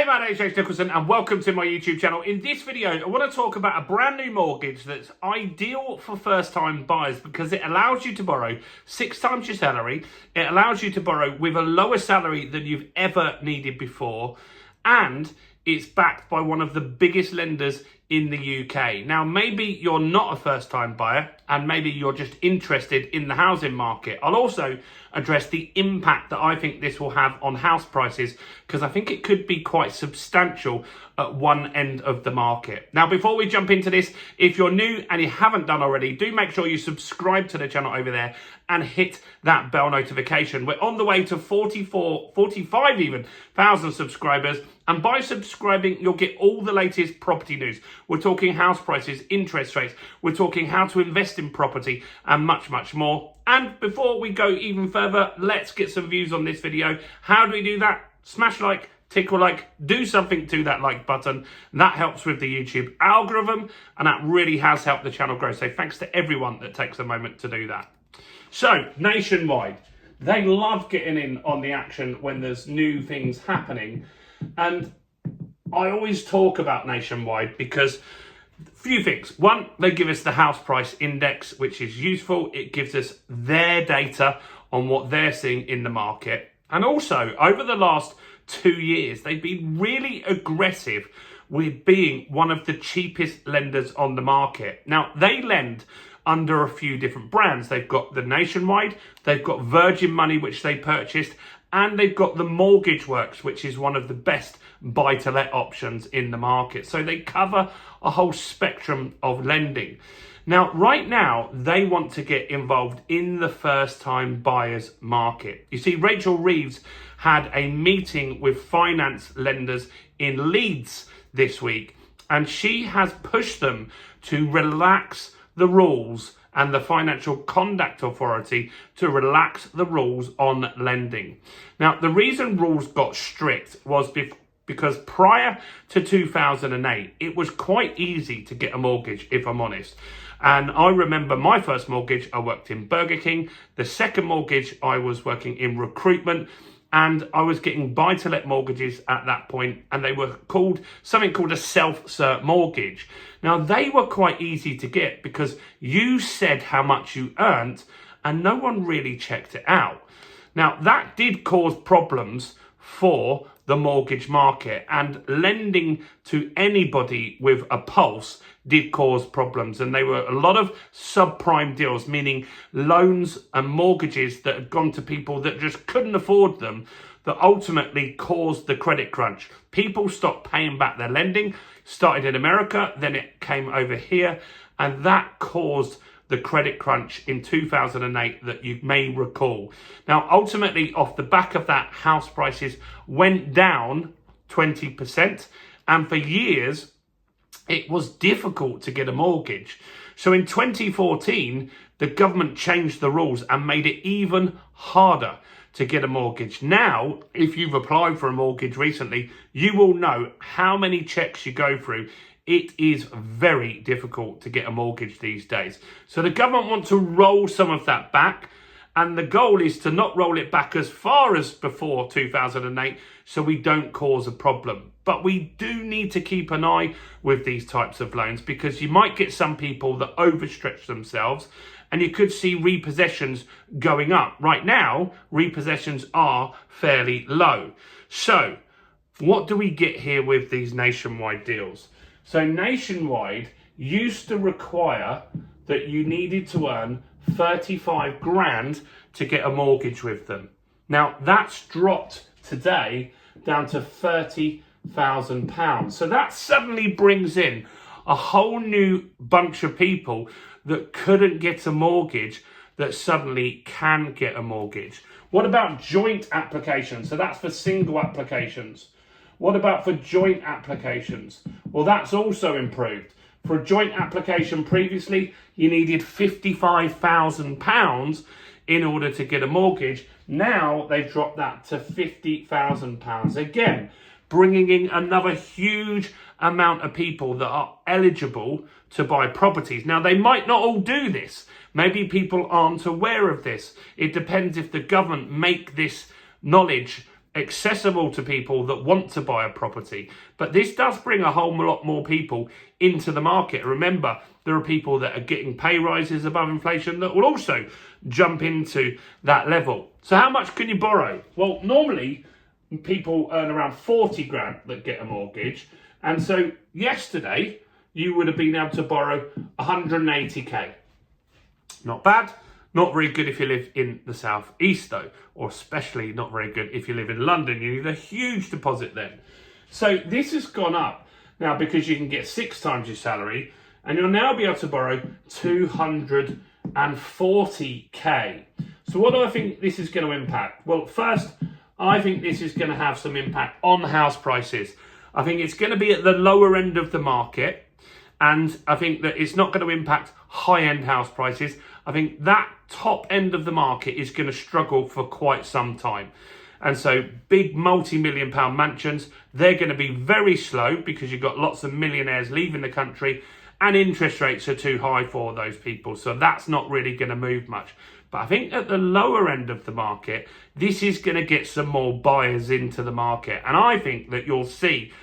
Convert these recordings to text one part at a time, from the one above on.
Hey, my name is James Nicholson and welcome to my YouTube channel. In this video, I want to talk about a brand new mortgage that's ideal for first-time buyers because it allows you to borrow 6 times your salary. It allows you to borrow with a lower salary than you've ever needed before, and it's backed by one of the biggest lenders in the UK. Now, maybe you're not a first-time buyer and maybe you're just interested in the housing market. I'll also address the impact that I think this will have on house prices because I think it could be quite substantial at one end of the market. Now, before we jump into this, if you're new and you haven't done already, do make sure you subscribe to the channel over there and hit that bell notification. We're on the way to 45 even thousand subscribers. And by subscribing, you'll get all the latest property news. We're talking house prices, interest rates. We're talking how to invest in property and much, much more. And before we go even further, let's get some views on this video. How do we do that? Smash like, tickle like, do something to that like button. That helps with the YouTube algorithm and that really has helped the channel grow. So thanks to everyone that takes a moment to do that. So Nationwide, they love getting in on the action when there's new things happening. And I always talk about Nationwide because a few things. One, they give us the house price index, which is useful. It gives us their data on what they're seeing in the market. And also, over the last 2 years, they've been really aggressive with being one of the cheapest lenders on the market. Now, they lend under a few different brands. They've got the Nationwide, they've got Virgin Money, which they purchased, and they've got the Mortgage Works, which is one of the best buy-to-let options in the market. So they cover a whole spectrum of lending. Now, right now, they want to get involved in the first-time buyers market. You see, Rachel Reeves had a meeting with finance lenders in Leeds this week, and she has pushed them to relax the rules and the Financial Conduct Authority to relax the rules on lending. Now, the reason rules got strict was because prior to 2008, it was quite easy to get a mortgage, if I'm honest. And I remember my first mortgage, I worked in Burger King. The second mortgage, I was working in recruitment. And I was getting buy-to-let mortgages at that point, and they were something called a self-cert mortgage. Now, they were quite easy to get because you said how much you earned, and no one really checked it out. Now, that did cause problems for the mortgage market, and lending to anybody with a pulse did cause problems. And they were a lot of subprime deals, meaning loans and mortgages that had gone to people that just couldn't afford them, that ultimately caused the credit crunch. People stopped paying back their lending, started in America, then it came over here, and that caused the credit crunch in 2008 that you may recall. Now, ultimately, off the back of that, house prices went down 20%, and for years, it was difficult to get a mortgage. So in 2014, the government changed the rules and made it even harder to get a mortgage. Now, if you've applied for a mortgage recently, you will know how many checks you go through. It is very difficult to get a mortgage these days. So the government wants to roll some of that back. And the goal is to not roll it back as far as before 2008 so we don't cause a problem. But we do need to keep an eye with these types of loans because you might get some people that overstretch themselves and you could see repossessions going up. Right now, repossessions are fairly low. So what do we get here with these Nationwide deals? So Nationwide used to require that you needed to earn 35 grand to get a mortgage with them. Now that's dropped today down to £30,000. So that suddenly brings in a whole new bunch of people that couldn't get a mortgage that suddenly can get a mortgage. What about joint applications? So that's for single applications. What about for joint applications? Well, that's also improved. For a joint application previously, you needed £55,000 in order to get a mortgage. Now they've dropped that to £50,000. Again, bringing in another huge amount of people that are eligible to buy properties. Now, they might not all do this. Maybe people aren't aware of this. It depends if the government make this knowledge accessible to people that want to buy a property. But this does bring a whole lot more people into the market. Remember, there are people that are getting pay rises above inflation that will also jump into that level. So how much can you borrow? Well, normally people earn around 40 grand that get a mortgage. And so yesterday you would have been able to borrow 180k. Not bad. Not very good if you live in the South East though, or especially not very good if you live in London. You need a huge deposit then. So this has gone up now because you can get 6 times your salary, and you'll now be able to borrow 240k. So what do I think this is going to impact? Well, first, I think this is going to have some impact on house prices. I think it's going to be at the lower end of the market, and I think that it's not going to impact high-end house prices. I think that top end of the market is going to struggle for quite some time. And so big multi-million pound mansions, they're going to be very slow because you've got lots of millionaires leaving the country and interest rates are too high for those people. So that's not really going to move much. But I think at the lower end of the market, this is going to get some more buyers into the market. And I think that you'll see,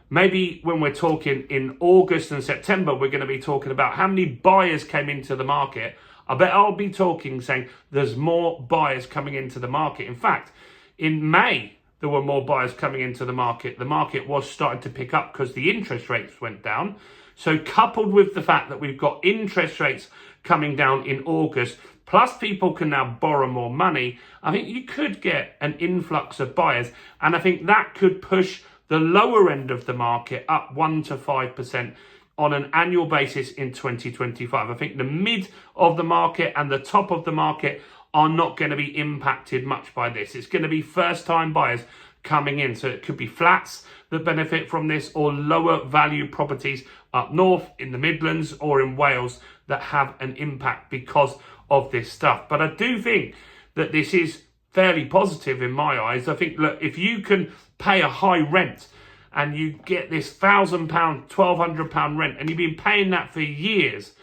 maybe when we're talking in August and September, we're going to be talking about how many buyers came into the market. I bet I'll be talking saying there's more buyers coming into the market. In fact, in May, there were more buyers coming into the market. The market was starting to pick up because the interest rates went down. So coupled with the fact that we've got interest rates coming down in August, plus people can now borrow more money, I think you could get an influx of buyers. And I think that could push the lower end of the market up 1 to 5% on an annual basis in 2025. I think the mid of the market and the top of the market are not going to be impacted much by this. It's going to be first-time buyers coming in. So it could be flats that benefit from this, or lower value properties up north in the Midlands or in Wales that have an impact because of this stuff. But I do think that this is fairly positive in my eyes. I think, look, if you can pay a high rent and you get this £1,000, £1,200 rent, and you've been paying that for years,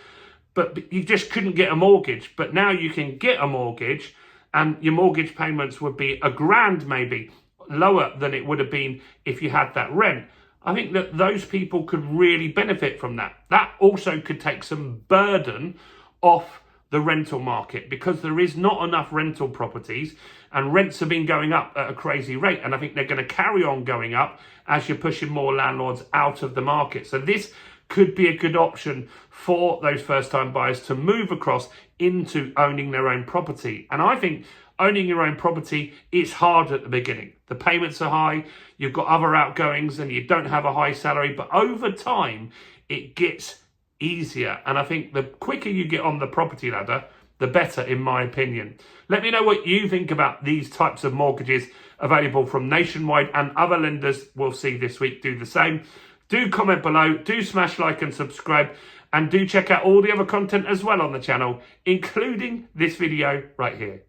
but you just couldn't get a mortgage. But now you can get a mortgage, and your mortgage payments would be £1,000 maybe lower than it would have been if you had that rent. I think that those people could really benefit from that. That also could take some burden off the rental market, because there is not enough rental properties and rents have been going up at a crazy rate. And I think they're going to carry on going up as you're pushing more landlords out of the market. So this could be a good option for those first-time buyers to move across into owning their own property. And I think owning your own property is hard at the beginning. The payments are high, you've got other outgoings, and you don't have a high salary. But over time, it gets easier. And I think the quicker you get on the property ladder, the better, in my opinion. Let me know what you think about these types of mortgages available from Nationwide, and other lenders we'll see this week do the same. Do comment below, do smash like and subscribe, and do check out all the other content as well on the channel, including this video right here.